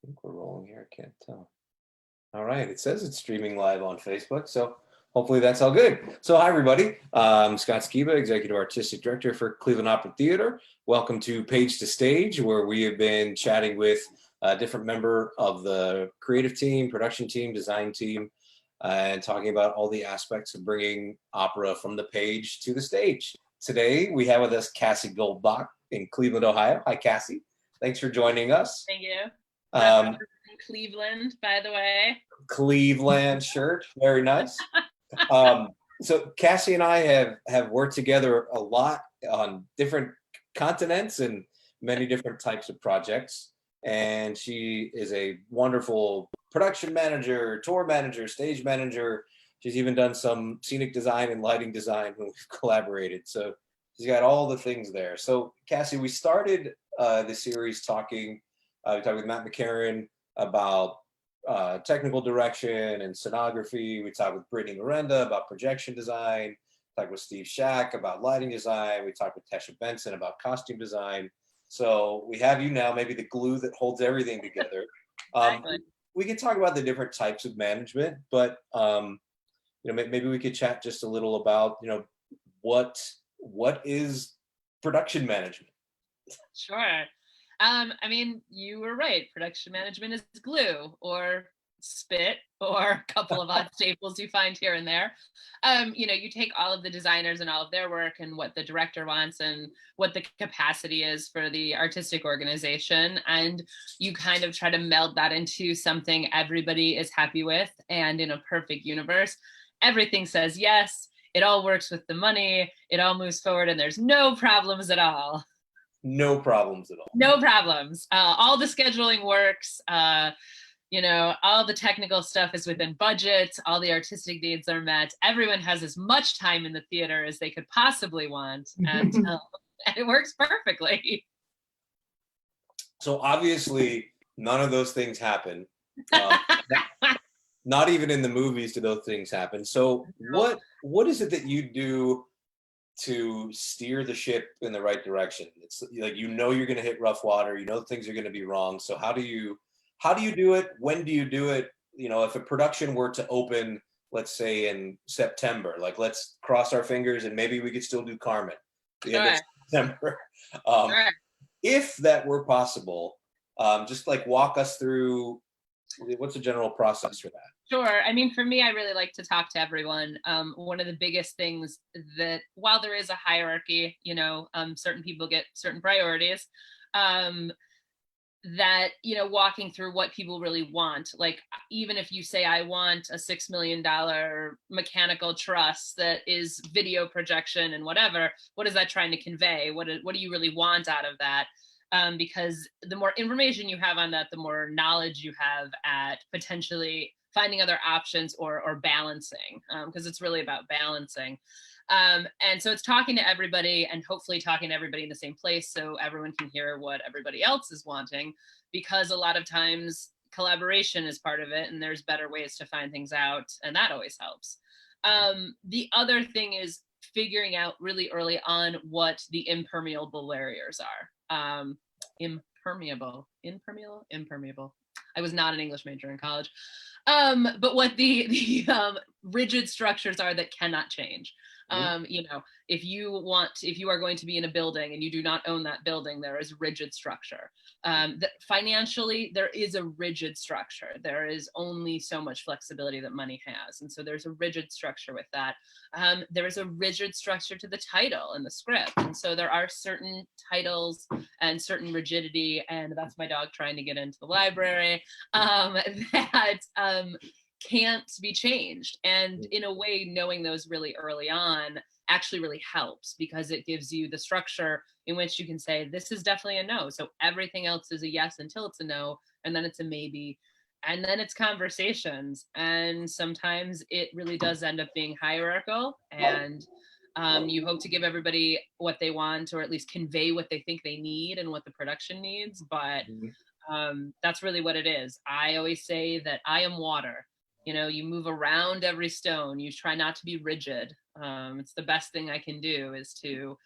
think we're rolling here. I can't tell. All right. It says it's streaming live on Facebook. So hopefully that's all good. So, hi, everybody. I'm Scott Skiba, Executive Artistic Director for Cleveland Opera Theater. Welcome to Page to Stage, where we have been chatting with a different member of the creative team, production team, design team, and talking about all the aspects of bringing opera from the page to the stage. Today, we have with us Cassie Goldbach in Cleveland, Ohio. Hi, Cassie. Thanks for joining us. Thank you. Um, Cleveland, by the way. Cleveland shirt, very nice. So Cassie and I have worked together a lot on different continents and many different types of projects. And she is a wonderful production manager, tour manager, stage manager. She's even done some scenic design and lighting design when we've collaborated. So she's got all the things there. So Cassie, we started the series talking. We talked with Matt McCarran about technical direction and scenography. We talked with Brittany Miranda about projection design. Talked with Steve Shack about lighting design. We talked with Tesha Benson about costume design. So we have you now, maybe the glue that holds everything together. Exactly. We can talk about the different types of management, but maybe we could chat just a little about what is production management. Sure. I mean, you were right. Production management is glue or spit or a couple of odd staples you find here and there. You take all of the designers and all of their work and what the director wants and what the capacity is for the artistic organization, and you kind of try to meld that into something everybody is happy with. And in a perfect universe, everything says yes. It all works with the money. It all moves forward, and there's no problems at all. No problems at all. No problems. All the scheduling works. All the technical stuff is within budget. All the artistic needs are met. Everyone has as much time in the theater as they could possibly want, and it works perfectly. So obviously, none of those things happen. Not even in the movies do those things happen. So what is it that you do to steer the ship in the right direction? It's like you're going to hit rough water. Things are going to be wrong. So how do you do it? When do you do it? If a production were to open, let's say in September, like let's cross our fingers and maybe we could still do Carmen the end of September. If that were possible, just like walk us through what's the general process for that? Sure. I mean, for me, I really like to talk to everyone. One of the biggest things that while there is a hierarchy, certain people get certain priorities, that, walking through what people really want, like even if you say, I want a $6 million mechanical truss that is video projection and whatever, what is that trying to convey? What do you really want out of that? Because the more information you have on that, the more knowledge you have at potentially finding other options or balancing, because it's really about balancing. And so it's talking to everybody and hopefully talking to everybody in the same place so everyone can hear what everybody else is wanting, because a lot of times collaboration is part of it and there's better ways to find things out, and that always helps. The other thing is figuring out really early on what the impermeable barriers are. Impermeable. I was not an English major in college. But what the rigid structures are that cannot change. If you are going to be in a building and you do not own that building, there is rigid structure. Financially, there is a rigid structure. There is only so much flexibility that money has. And so there's a rigid structure with that. There is a rigid structure to the title and the script. And so there are certain titles and certain rigidity, and that's my dog trying to get into the library, that can't be changed. And in a way, knowing those really early on actually really helps, because it gives you the structure in which you can say, this is definitely a no. So everything else is a yes until it's a no, and then it's a maybe. And then it's conversations. And sometimes it really does end up being hierarchical, and you hope to give everybody what they want, or at least convey what they think they need and what the production needs. But that's really what it is. I always say that I am water. You move around every stone. You try not to be rigid. It's the best thing I can do is to,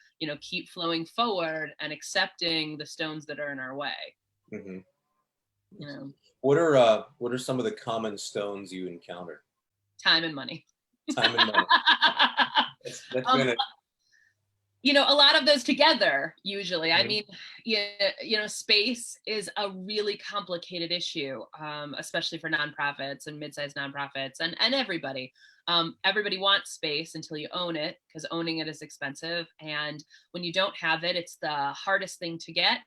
keep flowing forward and accepting the stones that are in our way. Mm-hmm. you know, what are some of the common stones you encounter? time and money. Time and money. That's um, been a lot of those together usually. I Mhm. mean, space is a really complicated issue, especially for nonprofits and mid-sized nonprofits and everybody. Everybody wants space until you own it, because owning it is expensive. And when you don't have it, it's the hardest thing to get.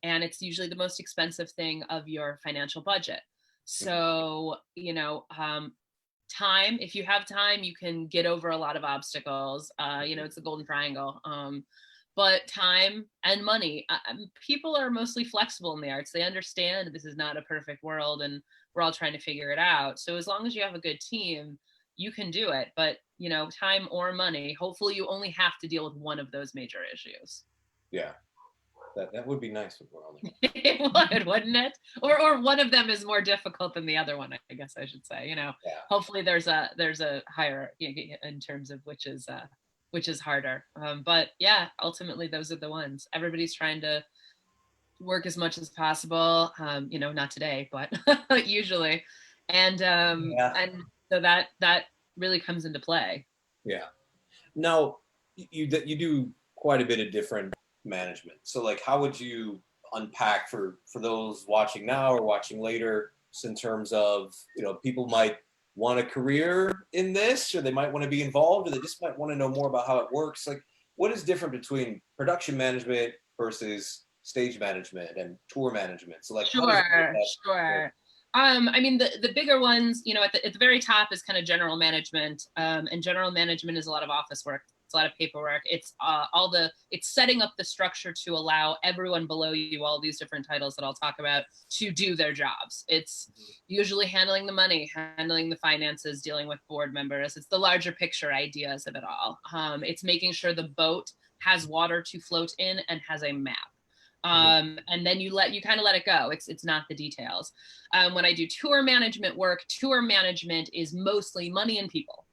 And it's usually the most expensive thing of your financial budget. So, time, if you have time, you can get over a lot of obstacles. It's the golden triangle. But time and money, people are mostly flexible in the arts. They understand this is not a perfect world and we're all trying to figure it out. So as long as you have a good team, you can do it. But time or money, hopefully you only have to deal with one of those major issues. Yeah, that would be nice if we're only. It would, wouldn't it? Or one of them is more difficult than the other one, I guess I should say. Yeah. Hopefully there's a higher in terms of which is harder. But yeah, ultimately those are the ones. Everybody's trying to work as much as possible. Not today, but usually, and so that really comes into play. Yeah. Now, you do quite a bit of different management. So, like, how would you unpack for those watching now or watching later, just in terms of people might want a career in this, or they might want to be involved, or they just might want to know more about how it works. Like, what is different between production management versus stage management and tour management? So, like, how does Sure. I mean, the bigger ones, at the very top is kind of general management, and general management is a lot of office work. It's a lot of paperwork. It's it's setting up the structure to allow everyone below you, all these different titles that I'll talk about, to do their jobs. It's usually handling the money, handling the finances, dealing with board members. It's the larger picture ideas of it all. It's making sure the boat has water to float in and has a map. And then you kind of let it go. It's not the details. When I do tour management work, tour management is mostly money and people.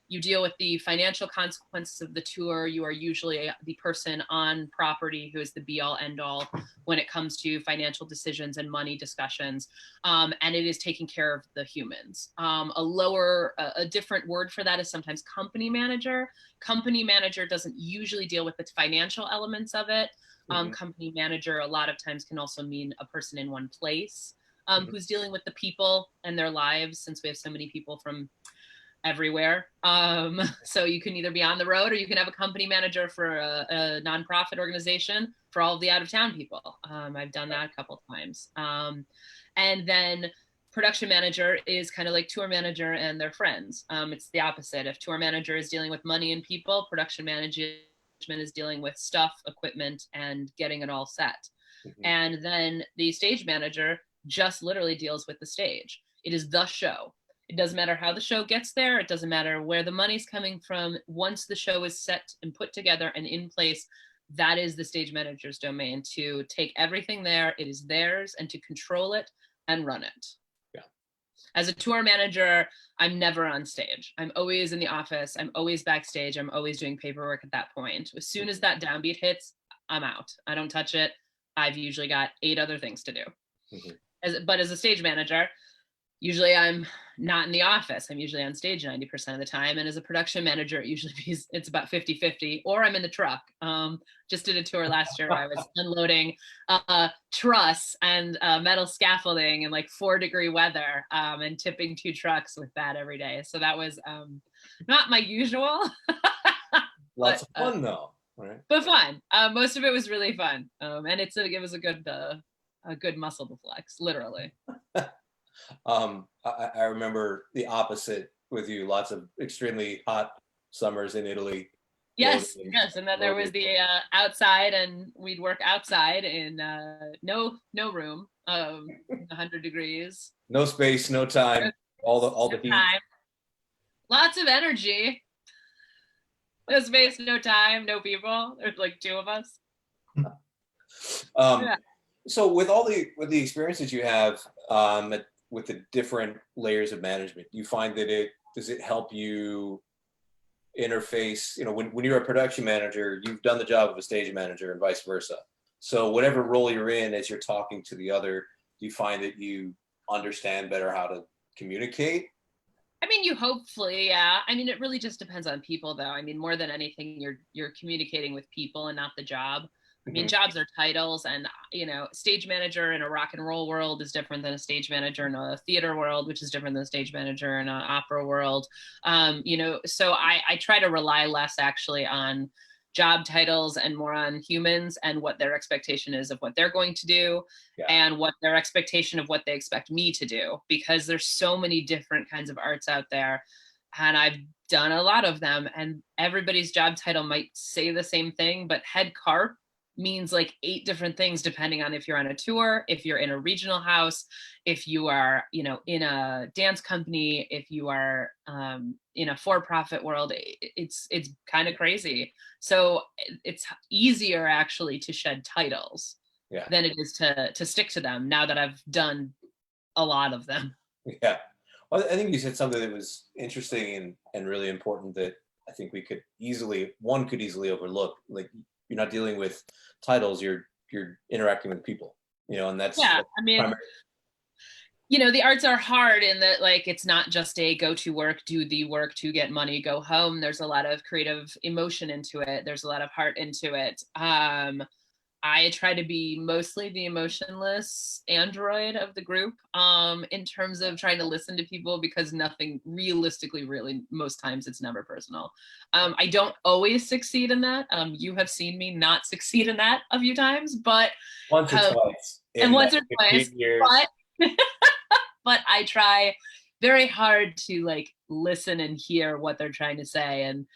You deal with the financial consequences of the tour. You are usually the person on property who is the be all end all when it comes to financial decisions and money discussions. And it is taking care of the humans. A different word for that is sometimes company manager. Company manager doesn't usually deal with the financial elements of it. Company manager a lot of times can also mean a person in one place who's dealing with the people and their lives, since we have so many people from everywhere. So you can either be on the road, or you can have a company manager for a nonprofit organization for all of the out-of-town people. I've done that a couple of times. And then production manager is kind of like tour manager and their friends. It's the opposite. If tour manager is dealing with money and people, production management is dealing with stuff, equipment, and getting it all set. And then the stage manager just literally deals with the stage. It is the show. It doesn't matter how the show gets there. It doesn't matter where the money's coming from. Once the show is set and put together and in place, that is the stage manager's domain, to take everything there. It is theirs, and to control it and run it. Yeah. As a tour manager, I'm never on stage. I'm always in the office. I'm always backstage. I'm always doing paperwork at that point. As soon as that downbeat hits, I'm out. I don't touch it. I've usually got 8 other things to do. But as a stage manager, usually I'm not in the office. I'm usually on stage 90% of the time. And as a production manager, it's about 50-50, or I'm in the truck. Just did a tour last year where I was unloading truss and metal scaffolding in like 4-degree weather, and tipping 2 trucks with that every day. So that was not my usual. Lots of fun though, right? But fun. Most of it was really fun. And it was a good muscle to flex, literally. I remember the opposite with you. Lots of extremely hot summers in Italy. Yes. And then there was the outside, and we'd work outside in no room, 100 degrees. No space, no time. All the heat. Time. Lots of energy. No space, no time, no people. There's like 2 of us. Yeah. So with the experiences you have with the different layers of management, you find that does it help you interface? When you're a production manager, you've done the job of a stage manager and vice versa. So whatever role you're in, as you're talking to the other Do you find that you understand better how to communicate? I mean, you hopefully, yeah. I mean, it really just depends on people, though. I mean, more than anything, you're communicating with people and not the job. I mean, Mhm. jobs are titles, and stage manager in a rock and roll world is different than a stage manager in a theater world, which is different than a stage manager in an opera world. So I try to rely less actually on job titles and more on humans and what their expectation is of what they're going to do Yeah. and what their expectation of what they expect me to do, because there's so many different kinds of arts out there, and I've done a lot of them, and everybody's job title might say the same thing, but head carp means like 8 different things depending on if you're on a tour, if you're in a regional house, if you are in a dance company, if you are in a for-profit world. It's kind of crazy. So it's easier actually to shed titles Yeah. than it is to stick to them, now that I've done a lot of them. Yeah. Well, I think you said something that was interesting and really important that I think one could easily overlook. Like, you're not dealing with titles, you're interacting with people, and that's Yeah, I mean, primary. the arts are hard in that, like, it's not just a go to work, do the work to get money, go home. There's a lot of creative emotion into it. There's a lot of heart into it. I try to be mostly the emotionless android of the group, in terms of trying to listen to people, because nothing realistically, really, most times it's never personal. I don't always succeed in that. You have seen me not succeed in that a few times, but Once or twice and in once or twice, 15 years. but but I try very hard to like listen and hear what they're trying to say, and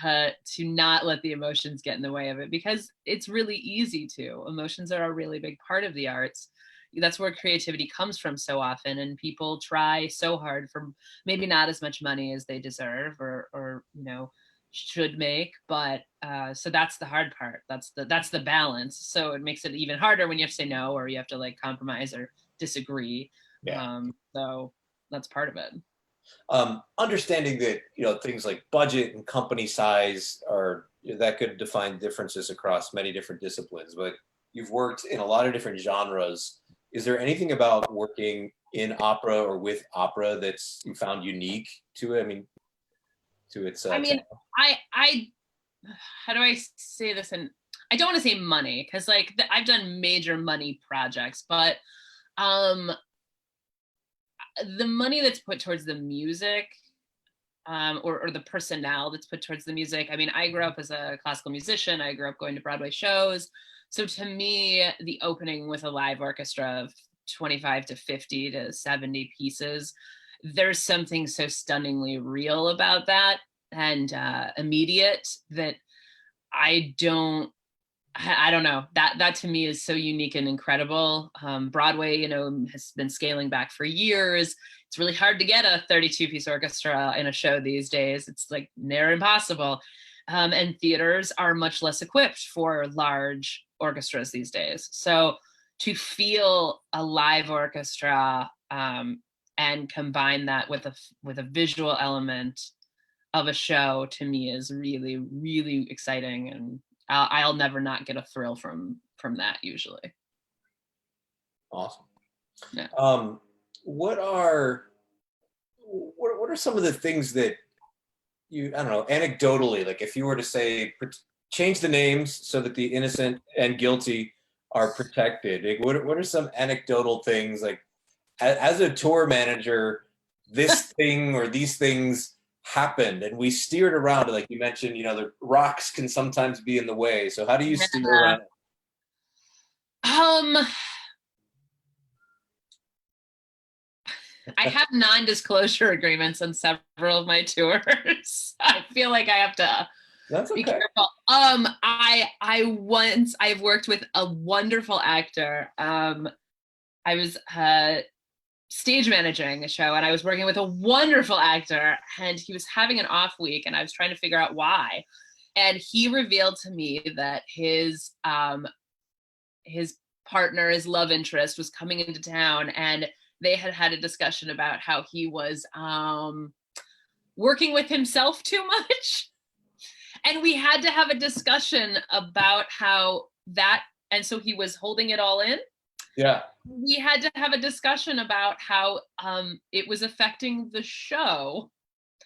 to not let the emotions get in the way of it, because it's really easy to. Emotions are a really big part of the arts. That's where creativity comes from so often, and people try so hard for maybe not as much money as they deserve or should make, but so that's the hard part. That's the balance. So it makes it even harder when you have to say no, or you have to like compromise or disagree. Yeah. So that's part of it. Understanding that things like budget and company size are that could define differences across many different disciplines, but you've worked in a lot of different genres. Is there anything about working in opera or with opera that's you found unique to it? I mean, to its I mean, talent? I how do I say this? And I don't want to say money, because like I've done major money projects, but um the money that's put towards the music, or the personnel that's put towards the music. I mean, I grew up as a classical musician. I grew up going to Broadway shows. So to me, the opening with a live orchestra of 25 to 50 to 70 pieces, there's something so stunningly real about that, and immediate, that I don't know, that to me is so unique and incredible. Broadway, has been scaling back for years. It's really hard to get a 32-piece orchestra in a show these days. It's like near impossible. And theaters are much less equipped for large orchestras these days. So to feel a live orchestra, and combine that with a visual element of a show, to me is really, really exciting, and I'll never not get a thrill from that usually. Awesome. Yeah. What are what are some of the things that I don't know, anecdotally, like if you were to say change the names so that the innocent and guilty are protected, like what are some anecdotal things, like as a tour manager, this thing or these things happened and we steered around it, like you mentioned, the rocks can sometimes be in the way, so how do you steer Yeah. around it? Um, I have non-disclosure agreements on several of my tours. I feel like I have to That's be okay. careful. I've worked with a wonderful actor. I was stage managing a show, and I was working with a wonderful actor, and he was having an off week, and I was trying to figure out why. And he revealed to me that his partner, his love interest, was coming into town, and they had had a discussion about how he was working with himself too much. And we had to have a discussion about how that, and so he was holding it all in. Yeah. We had to have a discussion about how it was affecting the show,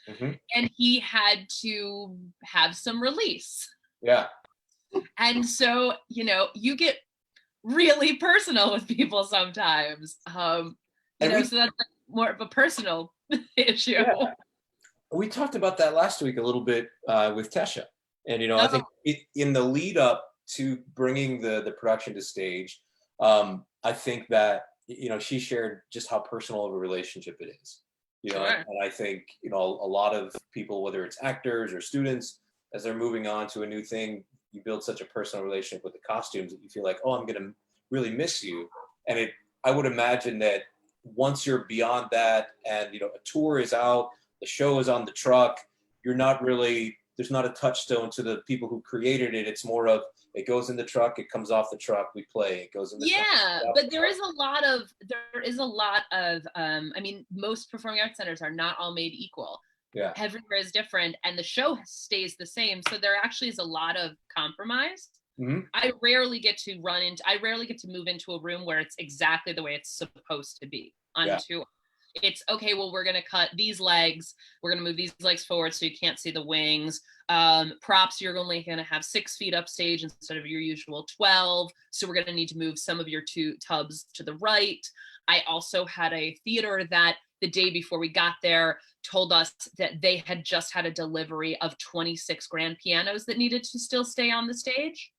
Hmm. and he had to have some release. Yeah. And so, you get really personal with people sometimes. And we, So that's like more of a personal issue. yeah, we talked about that last week a little bit with Tesha. And, I Oh, think in the lead up to bringing the production to stage, I think that, she shared just how personal of a relationship it is. And, sure. I think, a lot of people, whether it's actors or students, as they're moving on to a new thing, you build such a personal relationship with the costumes that you feel like, oh, I'm going to really miss you. And I would imagine that once you're beyond that and, a tour is out, the show is on the truck, there's not a touchstone to the people who created it. It's more of, it goes in the truck, it comes off the truck, we play, it goes in the truck. Yeah, Off but the truck. there is a lot of I mean, most performing arts centers are not all made equal. Yeah. Everywhere is different, and the show stays the same, so there actually is a lot of compromise. Hmm. I rarely get to move into a room where it's exactly the way it's supposed to be on Yeah. tour. It's okay, well, we're going to cut these legs, we're going to move these legs forward so you can't see the wings. Props, you're only going to have 6 feet upstage instead of your usual 12, so we're going to need to move some of your 2 tubs to the right. I also had a theater that the day before we got there told us that they had just had a delivery of 26 grand pianos that needed to still stay on the stage,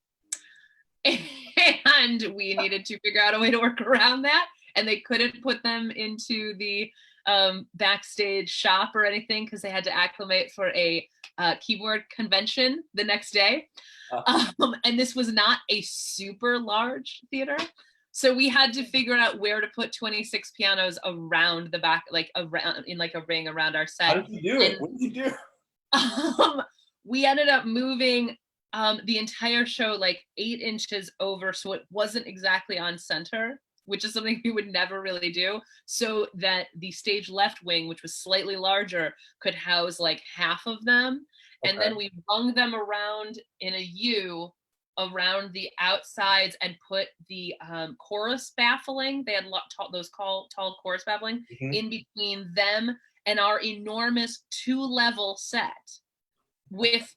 and we needed to figure out a way to work around that, and they couldn't put them into the backstage shop or anything because they had to acclimate for a keyboard convention the next day. And this was not a super large theater, so we had to figure out where to put 26 pianos around the back, like around in like a ring around our How set. did you do it? And What did you do? we ended up moving the entire show like 8 inches over, so it wasn't exactly on center, which is something we would never really do, so that the stage left wing, which was slightly larger, could house like half of them. And Okay. then we hung them around in a U around the outsides and put the chorus baffling. They had those tall chorus baffling Hmm. in between them and our enormous 2-level set with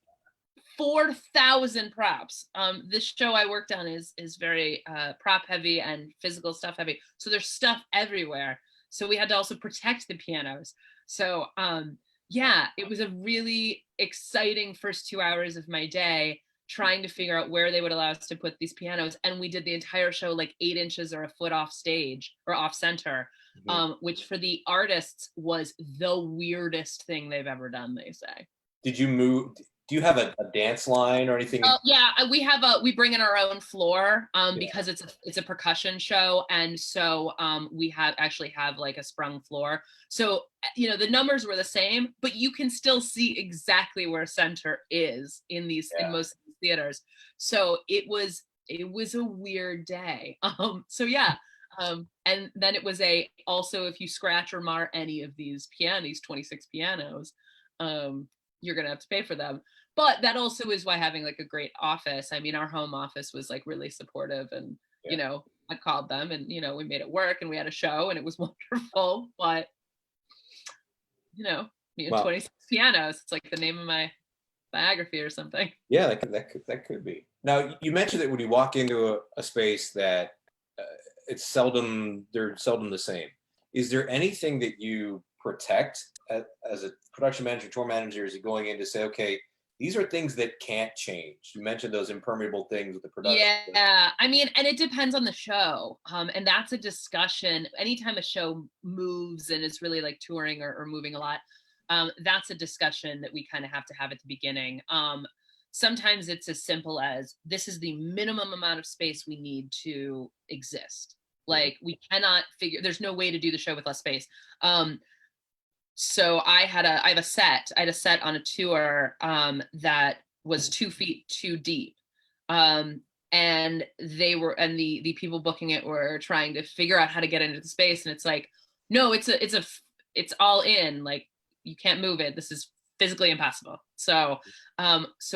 4,000 props. This show I worked on is very prop heavy and physical stuff heavy. So there's stuff everywhere. So we had to also protect the pianos. So yeah, it was a really exciting first 2 hours of my day trying to figure out where they would allow us to put these pianos. And we did the entire show like 8 inches or a foot off stage or off center, Hmm. which for the artists was the weirdest thing they've ever done, they say. Did you move? Do you have a dance line or anything? Yeah, we bring in our own floor Yeah. because it's a percussion show, and so we have like a sprung floor. So the numbers were the same, but you can still see exactly where center is in Yeah. most of these theaters. So it was a weird day. So yeah. And then it was also, if you scratch or mar any of these 26 pianos, you're gonna have to pay for them. But that also is why having like a great office. I mean, our home office was like really supportive, and Yeah. I called them, and we made it work, and we had a show, and it was wonderful. But me and Well, 26 pianos, it's like the name of my biography or something. yeah, that could be. Now, you mentioned that when you walk into a space that uh, they're seldom the same. Is there anything that you protect as a production manager, tour manager, is going in to say, okay, these are things that can't change? You mentioned those impermeable things with the production. Yeah, I mean, and it depends on the show. And that's a discussion. Anytime a show moves and is really like touring or moving a lot, that's a discussion that we kind of have to have at the beginning. Sometimes it's as simple as, this is the minimum amount of space we need to exist. Mhm. Like, we cannot there's no way to do the show with less space. So I had a set on a tour that was 2 feet too deep. And the people booking it were trying to figure out how to get into the space. And it's like, no, it's all in, like, you can't move it. This is physically impossible. So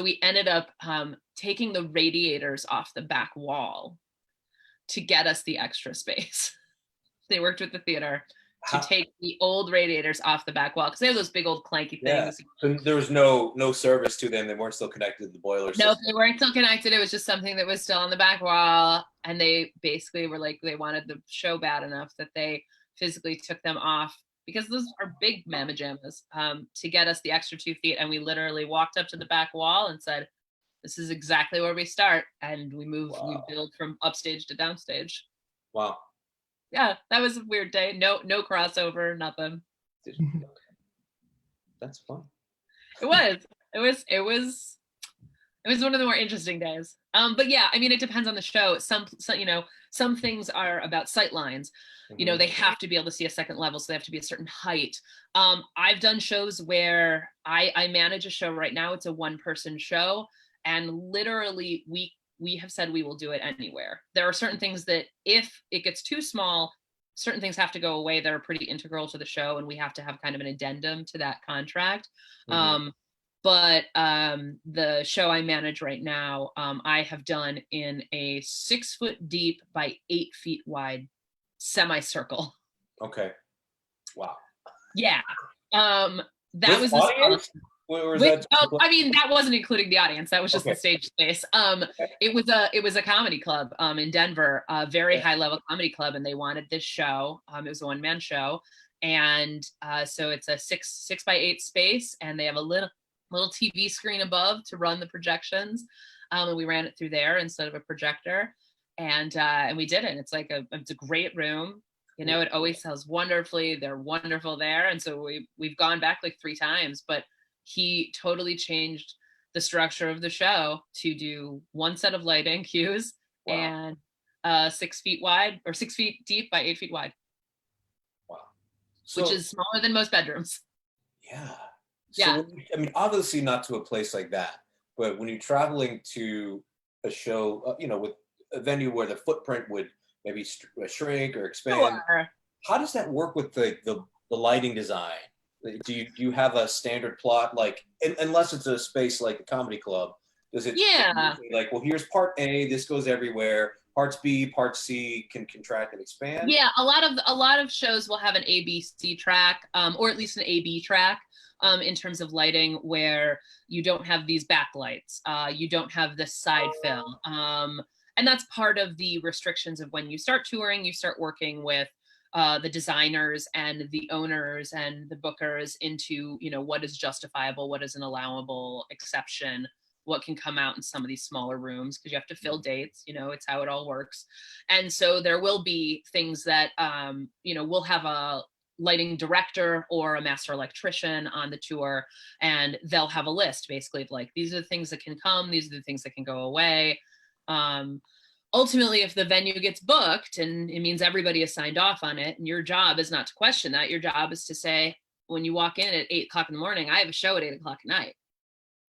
we ended up taking the radiators off the back wall. to get us the extra space. They worked with the theater to How, take the old radiators off the back wall because they have those big old clanky yeah. things. So there was no service to them. They weren't still connected to the boiler system. Nope, they weren't still connected. It was just something that was still on the back wall. And they basically were like, they wanted the show bad enough that they physically took them off because those are big mamma jammas to get us the extra 2 feet. And we literally walked up to the back wall and said, this is exactly where we start. And we moved, we build from upstage to downstage. Wow. Yeah, that was a weird day. No crossover, nothing. That's fun. It was one of the more interesting days. But yeah, I mean, it depends on the show. Some some things are about sight lines. They have to be able to see a second level, so they have to be a certain height. I've done shows where I manage a show right now. It's a 1-person show, and literally we have said we will do it anywhere. There are certain things that if it gets too small, certain things have to go away that are pretty integral to the show, and we have to have kind of an addendum to that contract. But the show I manage right now, I have done in a 6 foot deep by 8 feet wide semicircle. Okay. Wow. Yeah. That with was audience? I mean, that wasn't including the audience. That was just the stage space. It was a comedy club in Denver, a very high level comedy club, and they wanted this show. It was a 1-man show, and so it's a 6 by 8 space, and they have a little TV screen above to run the projections, and we ran it through there instead of a projector, and we did it. It's it's a great room. It always sells wonderfully. They're wonderful there, and so we've gone back like 3 times, but he totally changed the structure of the show to do 1 set of lighting cues and 6 feet wide or 6 feet deep by 8 feet wide. Wow. Which is smaller than most bedrooms. Yeah. Yeah. So, I mean, obviously not to a place like that, but when you're traveling to a show, with a venue where the footprint would maybe shrink or expand, how does that work with the lighting design? Do you have a standard plot, like, unless it's a space like a comedy club, does it like, well, here's part A, this goes everywhere, parts B, part C can contract and expand? Yeah, a lot of shows will have an ABC track, or at least an AB track, in terms of lighting, where you don't have these backlights, you don't have this side fill, and that's part of the restrictions of when you start touring. You start working with the designers and the owners and the bookers into, what is justifiable, what is an allowable exception, what can come out in some of these smaller rooms, because you have to fill dates, it's how it all works. And so there will be things that, we'll have a lighting director or a master electrician on the tour, and they'll have a list basically of like, these are the things that can come, these are the things that can go away. Ultimately, if the venue gets booked, and it means everybody has signed off on it, and your job is not to question that. Your job is to say, when you walk in at 8 o'clock in the morning, I have a show at 8 o'clock at night,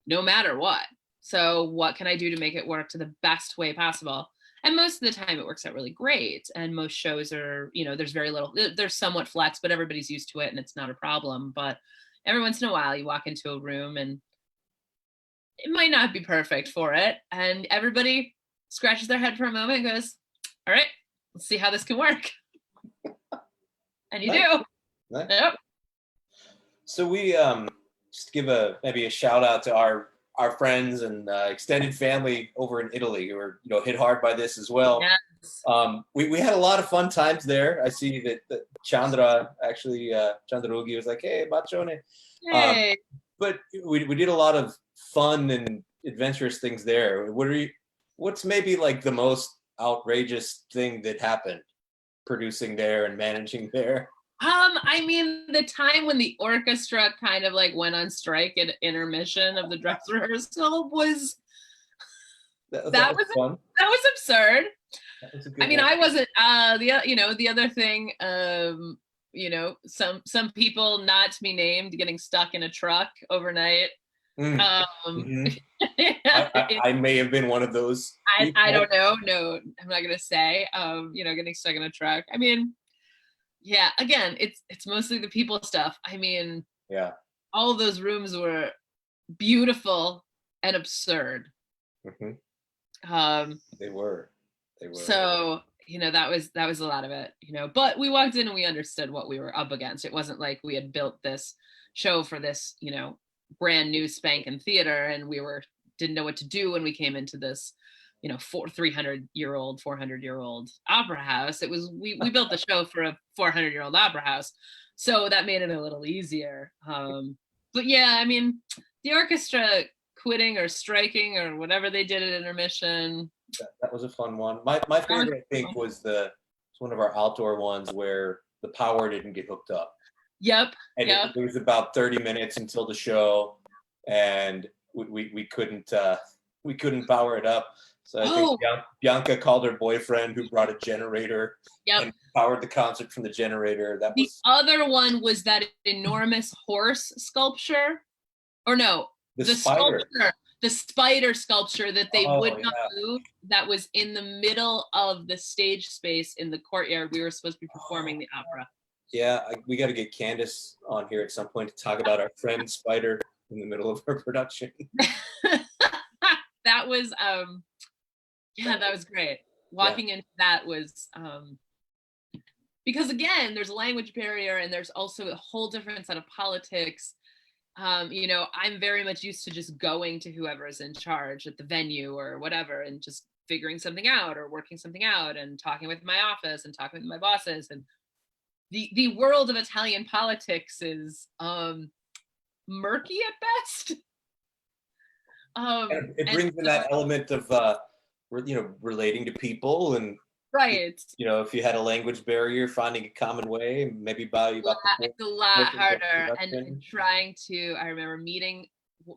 no matter what. So what can I do to make it work to the best way possible? And most of the time it works out really great. And most shows are, there's very little, there's somewhat flex, but everybody's used to it and it's not a problem. But every once in a while you walk into a room and it might not be perfect for it, and everybody scratches their head for a moment and goes, all right, let's see how this can work. And you do. Nice. Yep. So we just give maybe a shout out to our friends and extended family over in Italy who are hit hard by this as well. Yes. We had a lot of fun times there. I see that Chandra actually Chandraugi was like, hey, bacione. Hey. But we did a lot of fun and adventurous things there. What's maybe like the most outrageous thing that happened producing there and managing there? I mean, the time when the orchestra kind of like went on strike at intermission of the dress rehearsal was that was fun. That was absurd. That was I mean, I wasn't the other thing, some people not to be named getting stuck in a truck overnight. I may have been one of those. I don't know. No, I'm not gonna say. Getting stuck in a truck. I mean, yeah. Again, it's mostly the people stuff. I mean, yeah. All of those rooms were beautiful and absurd. Mm-hmm. They were. So that was a lot of it, but we walked in and we understood what we were up against. It wasn't like we had built this show for this, brand new spanking theater and didn't know what to do when we came into this, 300-year-old, 400-year-old opera house. It was, we built the show for a 400-year-old opera house. So that made it a little easier. But yeah, I mean, the orchestra quitting or striking or whatever they did at intermission. That was a fun one. My favorite, I think, was one of our outdoor ones where the power didn't get hooked up. Yep. And it was about 30 minutes until the show, and we couldn't power it up. So I think Bianca called her boyfriend, who brought a generator and powered the concert from the generator. The other one was that enormous horse sculpture, or no, the spider sculpture that they would not move. That was in the middle of the stage space in the courtyard. We were supposed to be performing the opera. Yeah, we got to get Candace on here at some point to talk about our friend Spider in the middle of her production. That was that was great. Walking into that was because again, there's a language barrier and there's also a whole different set of politics. I'm very much used to just going to whoever is in charge at the venue or whatever and just figuring something out or working something out and talking with my office and talking with my bosses. And the world of Italian politics is murky at best. It brings in that element of relating to people, and right. If you had a language barrier, finding a common way, maybe it's a lot harder. And trying to, I remember meeting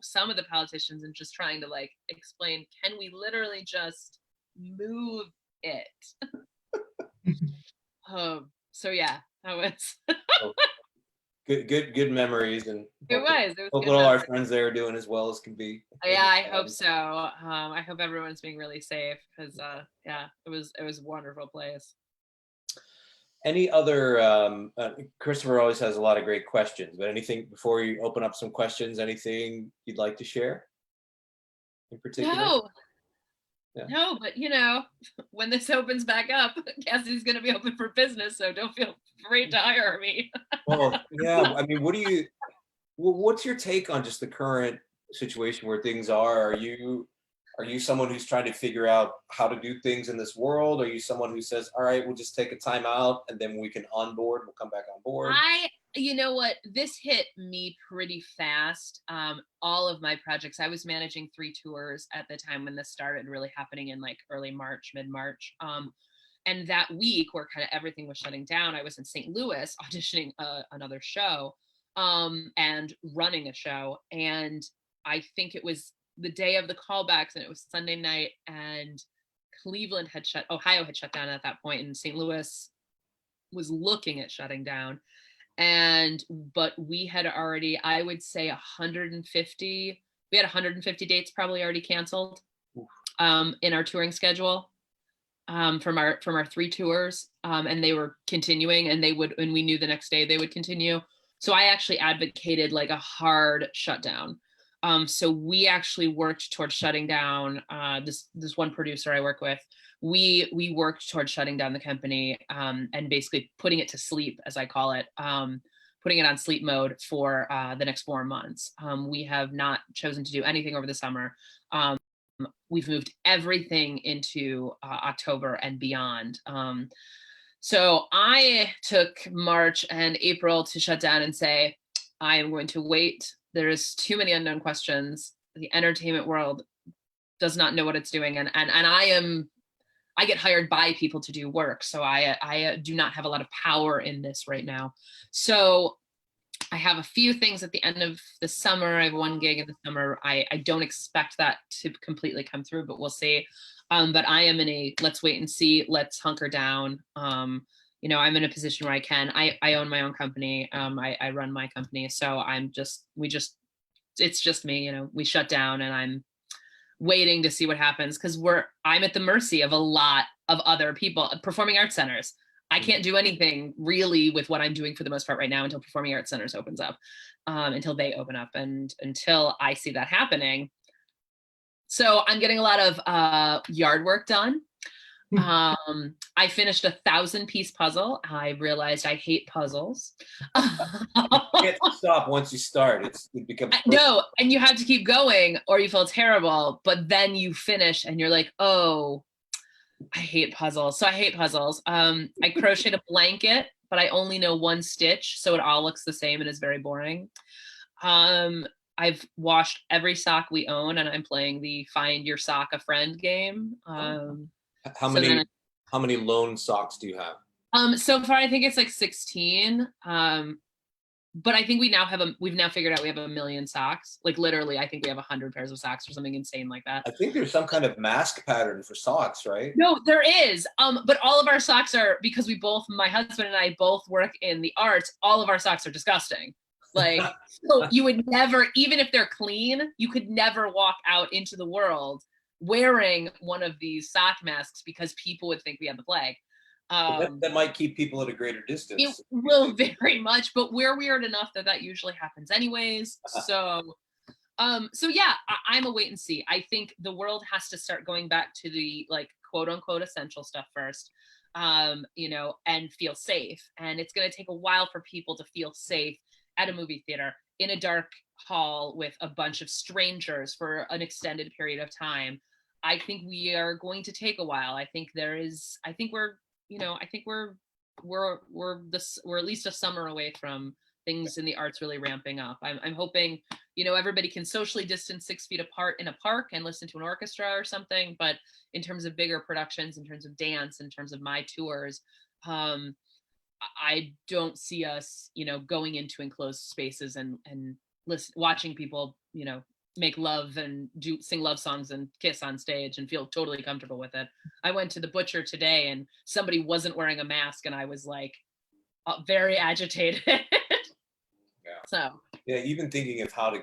some of the politicians and just trying to explain, can we literally just move it? So yeah, that was good memories, and it was hope all our friends there are doing as well as can be. Yeah, I hope so. I hope everyone's being really safe because it was a wonderful place. Any other Christopher always has a lot of great questions, but anything before you open up some questions, anything you'd like to share in particular? No, but when this opens back up, Cassie's going to be open for business, so don't feel afraid to hire me. Well, yeah. I mean, what's your take on just the current situation where things are? Are you someone who's trying to figure out how to do things in this world? Are you someone who says, all right, we'll just take a time out and then we can onboard, we'll come back on board? You know what? This hit me pretty fast. All of my projects, I was managing 3 tours at the time when this started really happening in early March, mid-March. And that week where kind of everything was shutting down, I was in St. Louis auditioning another show and running a show. And I think it was the day of the callbacks and it was Sunday night, and Ohio had shut down at that point, and St. Louis was looking at shutting down. But we had already, I would say 150 dates probably already canceled in our touring schedule from our 3 tours. And they were continuing, and we knew the next day they would continue. So I actually advocated a hard shutdown. So we actually worked towards shutting down this one producer I work with. We worked towards shutting down the company and basically putting it to sleep, as I call it, putting it on sleep mode for the next 4 months. We have not chosen to do anything over the summer. We've moved everything into October and beyond. So I took March and April to shut down and say, I am going to wait. There's too many unknown questions. The entertainment world does not know what it's doing. And I get hired by people to do work. So I do not have a lot of power in this right now. So I have a few things at the end of the summer. I have 1 gig in the summer. I don't expect that to completely come through, but we'll see. But I am in a, let's wait and see, let's hunker down. I'm in a position where I own my own company. I run my company. So it's just me, we shut down, and I'm waiting to see what happens because I'm at the mercy of a lot of other people. Performing arts centers, I can't do anything really with what I'm doing for the most part right now until Performing Arts Centers opens up, until they open up, and until I see that happening. So I'm getting a lot of yard work done. I finished a 1,000-piece puzzle. I realized I hate puzzles. You can't stop once you start. It becomes No, and you have to keep going or you feel terrible, but then you finish and you're like, oh, I hate puzzles. So I hate puzzles. I crocheted a blanket, but I only know one stitch, so it all looks the same and is very boring. I've washed every sock we own, and I'm playing the Find Your Sock a Friend game. how So many then, how many lone socks do you have? so far I think it's like 16. But I think we've now figured out we have 1,000,000 socks. Like literally, I think we have 100 pairs of socks or something insane like that. I think there's some kind of mask pattern for socks, right? No, there is. But all of our socks are, because my husband and I both work in the arts, all of our socks are disgusting. Like, so you would never, even if they're clean, you could never walk out into the world wearing one of these sock masks because people would think we had the plague. That might keep people at a greater It distance. will very much, but we're weird enough that usually happens anyways. So yeah, I'm a wait and see. I think the world has to start going back to the like quote unquote essential stuff first, and feel safe. And it's going to take a while for people to feel safe at a movie theater in a dark hall with a bunch of strangers for an extended period of time. I think we are going to take a while. I think we're at least a summer away from things in the arts really ramping up. I'm hoping, everybody can socially distance 6 feet apart in a park and listen to an orchestra or something. But in terms of bigger productions, in terms of dance, in terms of my tours, I don't see us, going into enclosed spaces and watching people, make love and sing love songs and kiss on stage and feel totally comfortable with it. I went to the butcher today and somebody wasn't wearing a mask and I was like very agitated. Yeah. So Yeah, even thinking of how to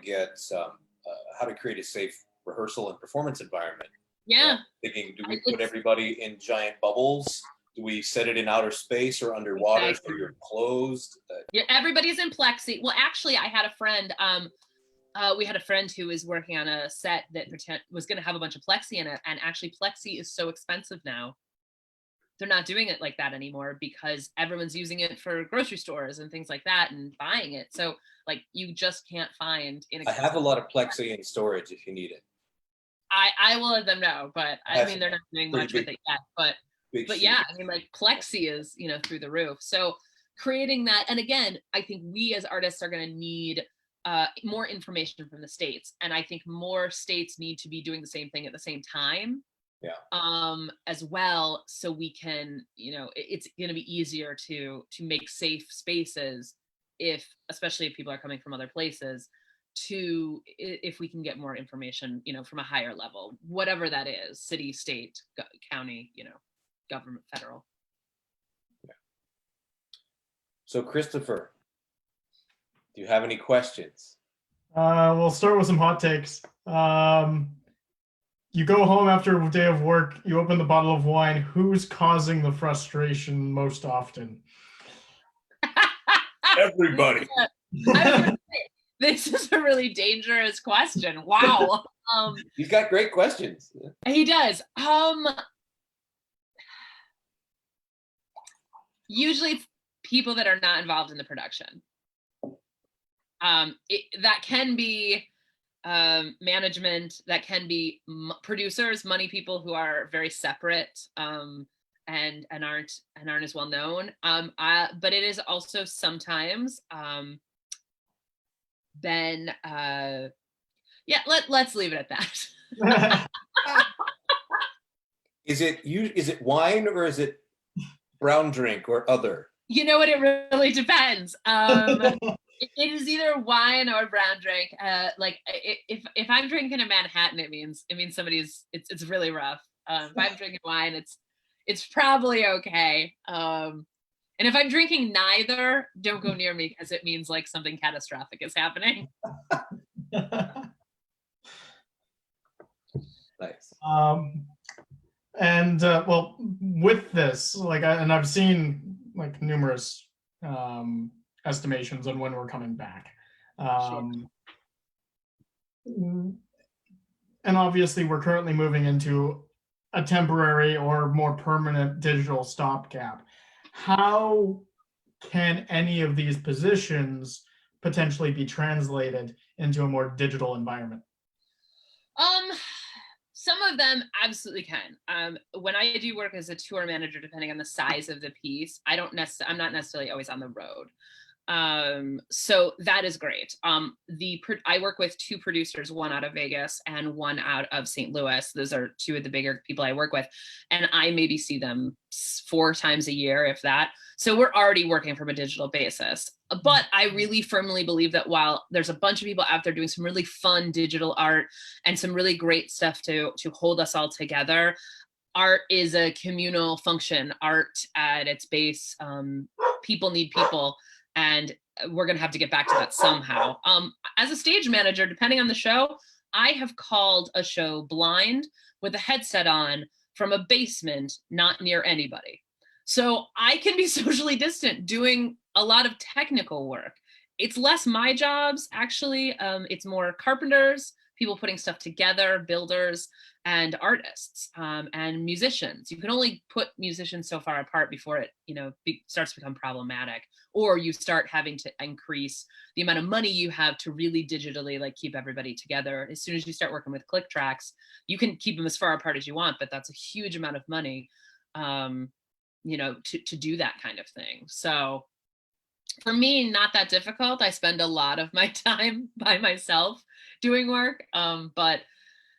create a safe rehearsal and performance environment. yeah, Thinking, do we put everybody in giant bubbles? Do we set it in outer space or underwater so you're closed? Yeah, everybody's in plexi. Well, actually, I had a friend. We had a friend who was working on a set that was going to have a bunch of plexi in it, and actually, plexi is so expensive now. They're not doing it like that anymore because everyone's using it for grocery stores and things like that and buying it. So, like, you just can't find. I have a lot of plexi in storage if you need it. I will let them know, but I mean, they're not doing much with it yet. But yeah, I mean, like plexi is, through the roof. So creating that, and again, I think we as artists are going to need more information from the states, and I think more states need to be doing the same thing at the same time. Yeah. As well, so we can, it's going to be easier to make safe spaces especially if people are coming from other places, if we can get more information, from a higher level, whatever that is, city, state, county, government, federal. Yeah. So Christopher, do you have any questions? We'll start with some hot takes. You go home after a day of work, you open the bottle of wine. Who's causing the frustration most often? Everybody. This is a really dangerous question. Wow. He's got great questions. He does. Usually it's people that are not involved in the production. That can be management, that can be producers, money people who are very separate and aren't as well known. But it is also sometimes then let's leave it at that. Is it wine or is it brown drink or other? You know what? It really depends. It is either wine or brown drink. Like if I'm drinking a Manhattan, it means it's really rough. If I'm drinking wine, it's probably okay. And if I'm drinking neither, don't go near me because it means like something catastrophic is happening. Nice. And well, with this, I've seen like numerous estimations on when we're coming back. Sure. And obviously we're currently moving into a temporary or more permanent digital stopgap. How can any of these positions potentially be translated into a more digital environment? Some of them absolutely can. When I do work as a tour manager, depending on the size of the piece, I'm not necessarily always on the road. So that is great. I work with 2 producers, one out of Vegas and one out of St. Louis. Those are 2 of the bigger people I work with, and I maybe see them 4 times a year, if that. So we're already working from a digital basis. But I really firmly believe that while there's a bunch of people out there doing some really fun digital art and some really great stuff to hold us all together, art is a communal function. Art at its base, people need people. And we're going to have to get back to that somehow. As a stage manager, depending on the show, I have called a show blind with a headset on from a basement not near anybody. So I can be socially distant doing a lot of technical work. It's less my jobs, actually. It's more carpenters, people putting stuff together, builders, and artists, and musicians. You can only put musicians so far apart before it, starts to become problematic, or you start having to increase the amount of money you have to really digitally keep everybody together. As soon as you start working with click tracks, you can keep them as far apart as you want, but that's a huge amount of money, to do that kind of thing. So for me, not that difficult. I spend a lot of my time by myself doing work, but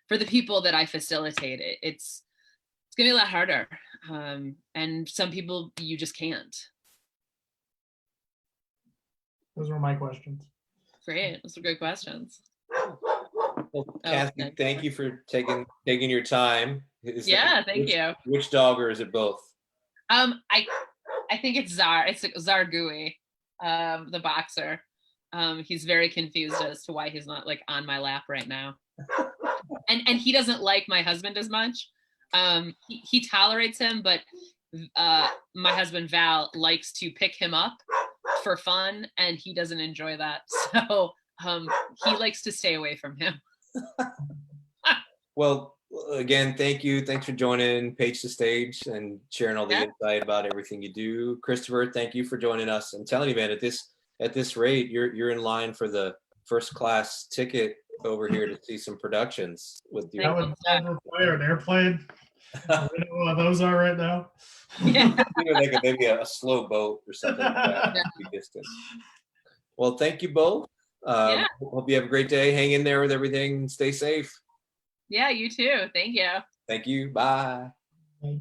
for the people that I facilitate, it's gonna be a lot harder. And some people you just can't. Those were my questions. Great, those are good questions. Well, Cassie, thank you for taking your time. Thank you. Which dog, or is it both? I think it's Czar. It's Zargui, the boxer. He's very confused as to why he's not on my lap right now. And he doesn't like my husband as much. He tolerates him, but my husband Val likes to pick him up for fun, and he doesn't enjoy that. So he likes to stay away from him. Well, again, thank you. Thanks for joining Page to Stage and sharing all the insight about everything you do. Christopher, thank you for joining us. I'm telling you, man, at this rate, you're in line for the first class ticket over here to see some productions with you. That would fire an airplane. You know what those are right now. Yeah. Maybe a slow boat or something like that. Be distant. Well, thank you both. Hope you have a great day. Hang in there with everything. Stay safe. Yeah, you too. Thank you. Thank you. Bye. Bye.